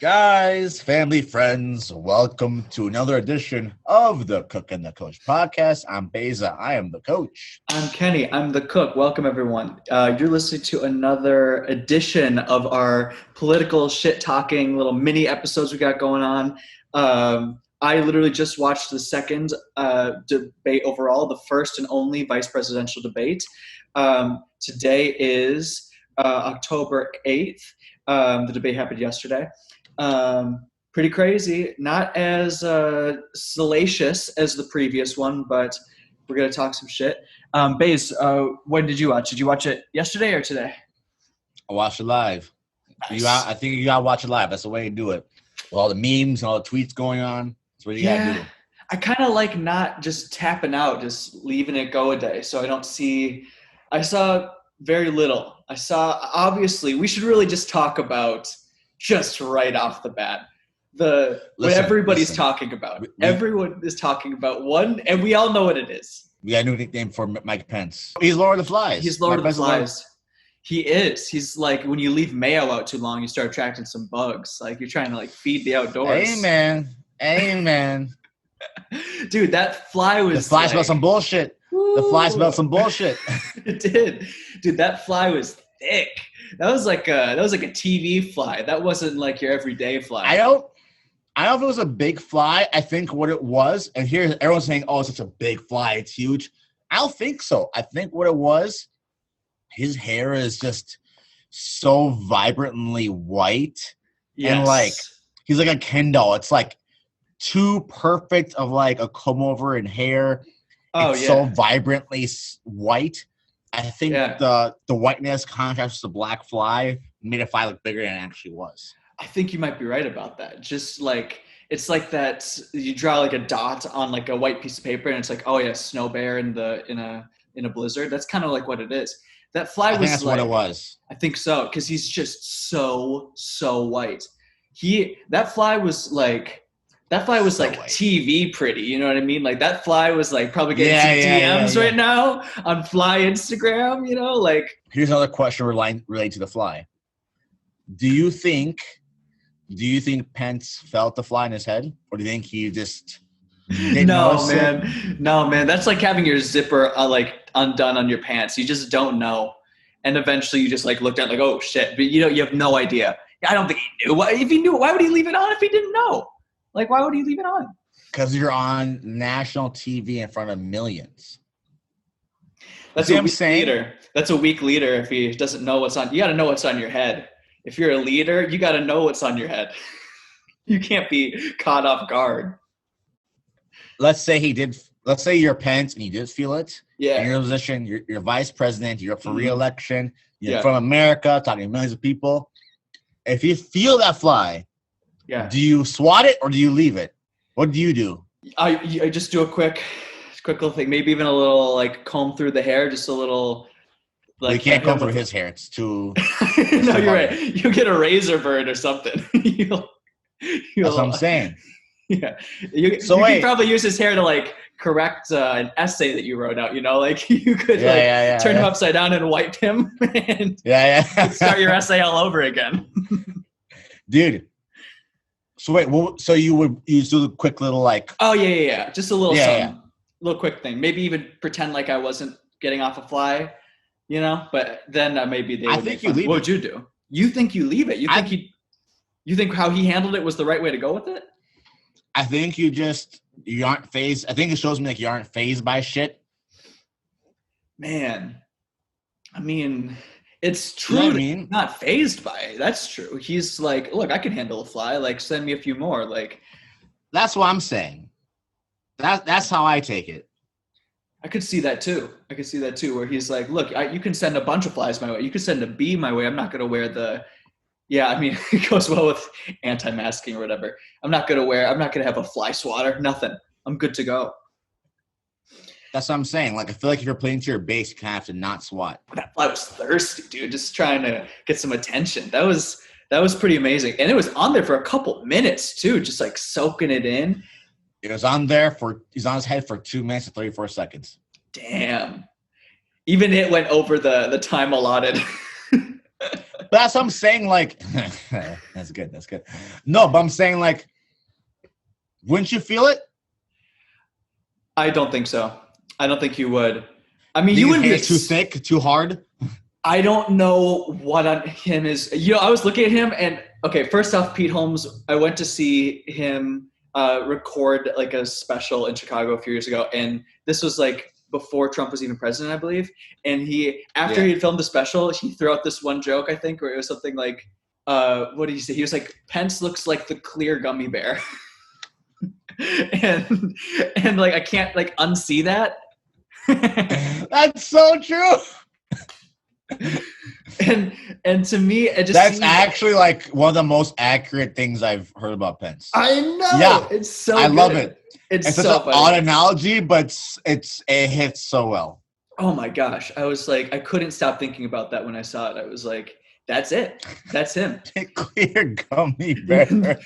Guys, family, friends, welcome to another edition of the Cook and the Coach podcast. I'm Baeza. I am the coach. I'm Kenny. I'm the cook. Welcome, everyone. You're listening to another edition of our political shit-talking little mini episodes we got going on. I literally just watched the second debate overall, the first and only vice presidential debate. Today is October 8th. The debate happened yesterday. Pretty crazy. Not as salacious as the previous one, but we're going to talk some shit. Baze, when did you watch? Did you watch it yesterday or today? I watched it live. Nice. I think you got to watch it live. That's the way to do it. With all the memes and all the tweets going on. That's what you got to do. I kind of like not just tapping out, just leaving it go a day. So I saw very little. Obviously, we should really just talk about just right off the bat, what everybody's talking about. Everyone is talking about one, and we all know what it is. We got a new nickname for Mike Pence. He's Lord of the Flies. He's Lord of the Flies. He is. He's like, when you leave mayo out too long, you start attracting some bugs. Like, you're trying to feed the outdoors. Amen. Dude, that fly was. The fly smelled some bullshit. Woo. The fly smelled some bullshit. It did. Dude, that fly was thick. That was like a TV fly. That wasn't like your everyday fly. I don't know if it was a big fly. I think what it was, and here everyone's saying, "Oh, it's such a big fly. It's huge." I don't think so. I think what it was, his hair is just so vibrantly white, and he's like a Ken doll. It's like too perfect of like a comb over and hair. It's so vibrantly white. I think the whiteness contrast to the black fly made a fly look bigger than it actually was. I think you might be right about that. Just like, it's like that you draw like a dot on like a white piece of paper and it's like, oh yeah, snow bear in a blizzard. That's kind of like what it is. That fly was that's what it was. I think so, because he's just so white. That fly was like white. TV pretty, you know what I mean? Like that fly was like probably getting some DMs right now on fly Instagram, you know, like. Here's another question related to the fly. Do you think Pence felt the fly in his head, or do you think he just didn't notice it? No, man. That's like having your zipper undone on your pants. You just don't know, and eventually you just looked at oh shit, but you have no idea. I don't think he knew. If he knew, why would he leave it on if he didn't know? Why would he leave it on? Because you're on national TV in front of millions. That's a weak leader. That's a weak leader if he doesn't know what's on. You got to know what's on your head. If you're a leader, you got to know what's on your head. You can't be caught off guard. Let's say you're Pence and you did feel it. Yeah. In your position, you're vice president, you're up for re-election, you're from America, talking to millions of people. If you feel that fly, do you swat it or do you leave it? What do you do? I just do a quick little thing. Maybe even a little comb through the hair, just a little. You can't comb through his hair. It's too. No, you're right. You get a razor burn or something. That's what I'm saying. Yeah. You can probably use his hair to correct an essay that you wrote out. You know, you could turn him upside down and wipe him and start your essay all over again. Dude. So wait, so you do a quick little just a little something, little quick thing. Maybe even pretend like I wasn't getting off a fly, you know. But then maybe they. I think you leave. What would you do? You think you leave it? You think how he handled it was the right way to go with it? I think you aren't phased. I think it shows me you aren't phased by shit. Man, I mean. It's true. He's not phased by it. That's true. He's look, I can handle a fly. Send me a few more. That's what I'm saying. That's how I take it. I could see that too. Where he's look, you can send a bunch of flies my way. You can send a bee my way. I'm not going to wear the. Yeah, I mean, it goes well with anti-masking or whatever. I'm not going to have a fly swatter. Nothing. I'm good to go. That's what I'm saying. I feel if you're playing to your base, you kind of have to not swat. That fly was thirsty, dude. Just trying to get some attention. That was pretty amazing. And it was on there for a couple minutes, too, just soaking it in. It was on there he's on his head for 2 minutes and 34 seconds. Damn. Even it went over the time allotted. But that's what I'm saying. Like, that's good. That's good. No, but I'm saying like, wouldn't you feel it? I don't think so. I don't think you would. I mean, you These wouldn't be hands too thick, too hard. I don't know what on him is. I was looking at him and okay, first off, Pete Holmes, I went to see him record like a special in Chicago a few years ago. And this was like before Trump was even president, I believe. And after he had filmed the special, he threw out this one joke, I think, where it was something like, what did he say? He was like, Pence looks like the clear gummy bear. and like, I can't like unsee that. That's so true. and to me it just that's actually like one of the most accurate things I've heard about Pence. I know. Yeah, it's so I good. love it. It's such so an odd analogy, but it hits so well. Oh my gosh, I was like, I couldn't stop thinking about that when I saw it. I was like, that's it, that's him. Clear gummy bear.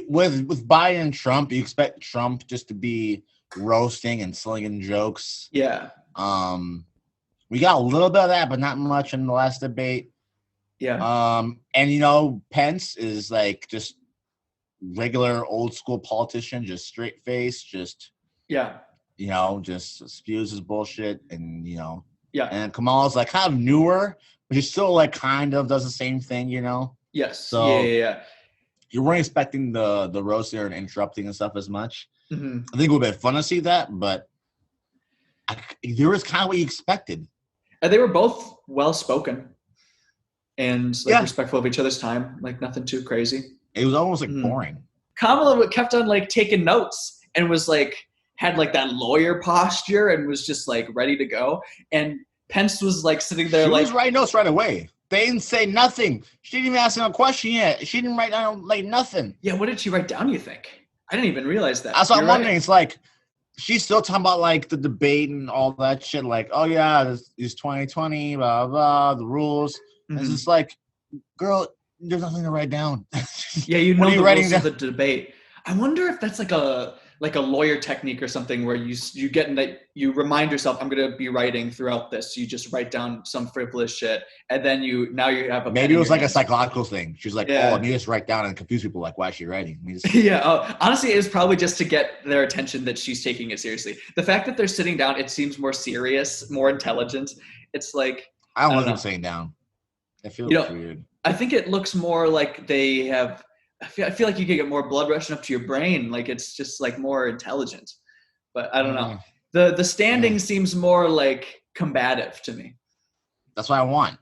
With Biden and Trump, you expect Trump just to be roasting and slinging jokes. Yeah. We got a little bit of that, but not much in the last debate. Yeah. And Pence is like just regular old school politician, just straight face, just just spews his bullshit, and yeah. And Kamala's like kind of newer, but she's still like kind of does the same thing, Yes. So yeah. You weren't expecting the roasting and interrupting and stuff as much. Mm-hmm. I think it would have been fun to see that, but there was kind of what you expected. They were both well spoken and respectful of each other's time, like nothing too crazy. It was almost like boring. Kamala kept on like taking notes and was like had like that lawyer posture and was just like ready to go. And Pence was like sitting there she like was writing notes right away. They didn't say nothing. She didn't even ask him a question yet. She didn't write down like nothing. Yeah, what did she write down, you think? I didn't even realize that. That's what I'm wondering. It's like she's still talking about like the debate and all that shit. Like, oh yeah, this is 2020, blah blah, the rules. Mm-hmm. It's just like, girl, there's nothing to write down. Yeah, the rules of the debate. I wonder if that's like a lawyer technique or something where you get in that you remind yourself, I'm going to be writing throughout this. You just write down some frivolous shit, and then you have a maybe it was like a psychological thing. She's like, oh, let me just write down and confuse people. Like, why is she writing? Yeah. Honestly, it was probably just to get their attention that she's taking it seriously. The fact that they're sitting down, it seems more serious, more intelligent. It's like I don't like them sitting down. I feel weird. I think it looks more like they have. I feel like you can get more blood rushing up to your brain. Like it's just like more intelligent, but I don't know. The standing seems more like combative to me. That's what I want.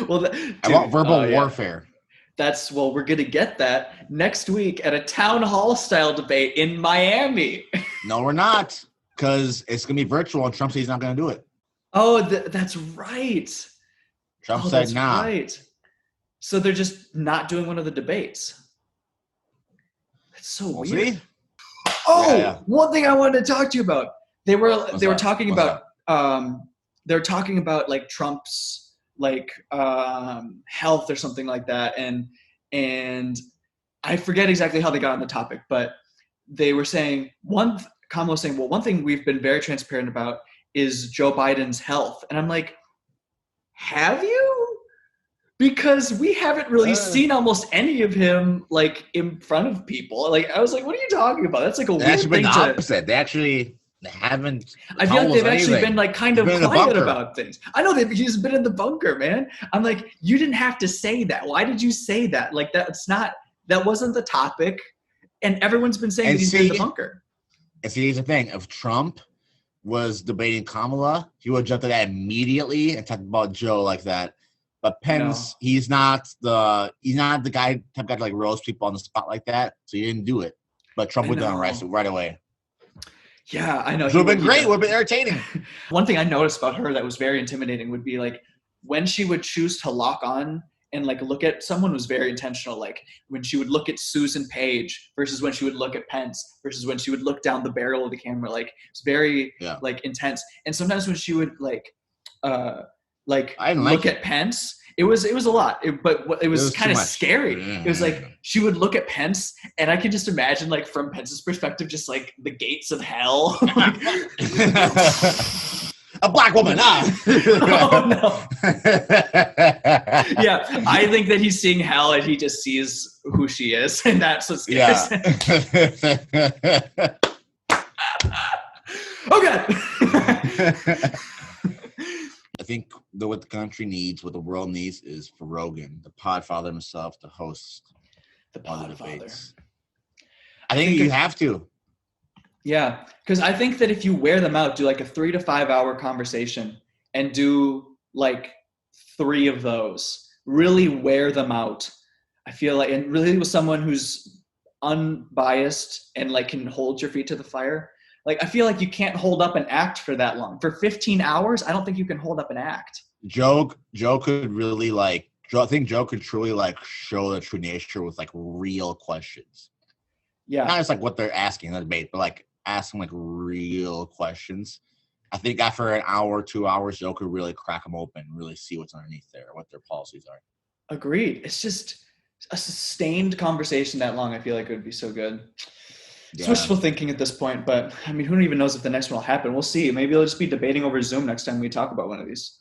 Well, I want verbal warfare. We're going to get that next week at a town hall style debate in Miami. No, we're not, because it's going to be virtual and Trump says he's not going to do it. Oh, that's right. Trump said nah. Right. So they're just not doing one of the debates. That's so weird. See? Oh, one thing I wanted to talk to you about. They were talking about like Trump's like health or something like that, and I forget exactly how they got on the topic, but they were saying Kamala was saying, well, one thing we've been very transparent about is Joe Biden's health, and I'm like, have you? Because we haven't really seen almost any of him like in front of people. Like I was like, what are you talking about? That's like a weird thing. The opposite. They haven't. I feel like they've actually been like kind of quiet about things. I know he's been in the bunker, man. I'm like, you didn't have to say that. Why did you say that? Like that wasn't the topic. And everyone's been saying that he's been in the bunker. And see, here's the thing: if Trump was debating Kamala, he would jump to that immediately and talk about Joe like that. But Pence, he's not the type of guy to like roast people on the spot like that. So he didn't do it. But Trump would done right away. Yeah, I know. It would have been great. It would have been entertaining. One thing I noticed about her that was very intimidating would be like when she would choose to lock on and like look at someone was very intentional. Like when she would look at Susan Page versus when she would look at Pence versus when she would look down the barrel of the camera. Like it's very like intense. And sometimes when she would like look at Pence, it was a lot, but it was kind of scary. Yeah. It was like she would look at Pence, and I can just imagine, like from Pence's perspective, just like the gates of hell. a black woman. Oh no. Yeah, I think that he's seeing hell and he just sees who she is, and that's what scares him. Okay. I think what the country needs, what the world needs, is for Rogan, the Podfather himself, to host The all the Podfather. debates. I think you have to. Yeah, because I think that if you wear them out, do like a 3 to 5 hour conversation and do like 3 of those, really wear them out. I feel like, and really with someone who's unbiased and like can hold your feet to the fire. Like, I feel like you can't hold up an act for that long. For 15 hours, I don't think you can hold up an act. Joe could really I think Joe could truly like show the true nature with like real questions. Yeah. Not just like what they're asking in the debate, but like asking like real questions. I think after an hour, 2 hours, Joe could really crack them open, really see what's underneath there, what their policies are. Agreed. It's just a sustained conversation that long. I feel like it would be so good. It's wishful thinking at this point, but I mean, who even knows if the next one will happen? We'll see. Maybe they'll just be debating over Zoom next time we talk about one of these.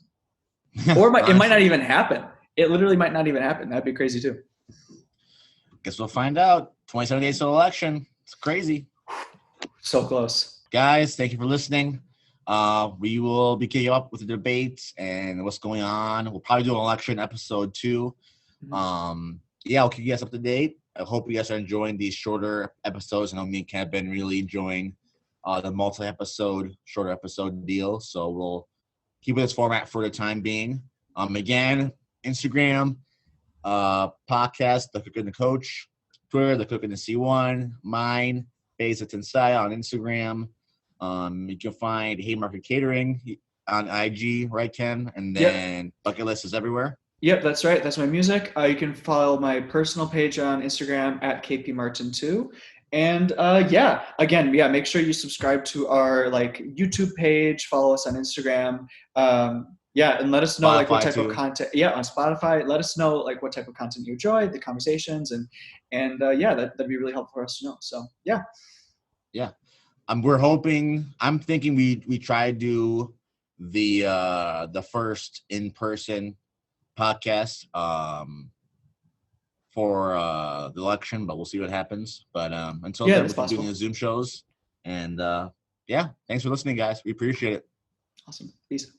Or it might not even happen. It literally might not even happen. That'd be crazy too. Guess we'll find out. 27 days to the election. It's crazy. So close. Guys, thank you for listening. We will be keeping up with the debates and what's going on. We'll probably do an election episode 2. I'll keep you guys up to date. I hope you guys are enjoying these shorter episodes. I know me and Ken have been really enjoying the multi-episode, shorter episode deal. So we'll keep this format for the time being. Again, Instagram, podcast, The Cook and the Coach, Twitter, The Cook and the C1, mine, Baeza Tensai on Instagram. You can find Haymarket Catering on IG, right, Ken? And then Bucket List is everywhere. Yep, that's right. That's my music. You can follow my personal page on Instagram at KPMartin2. And make sure you subscribe to our like YouTube page, follow us on Instagram. And let us know like what type of content. Yeah, on Spotify. Let us know like what type of content you enjoy, the conversations, and that'd be really helpful for us to know. So yeah. I'm thinking we try to do the first in-person podcast for the election, but we'll see what happens. But until then, we're doing the Zoom shows. And thanks for listening, guys. We appreciate it. Awesome. Peace.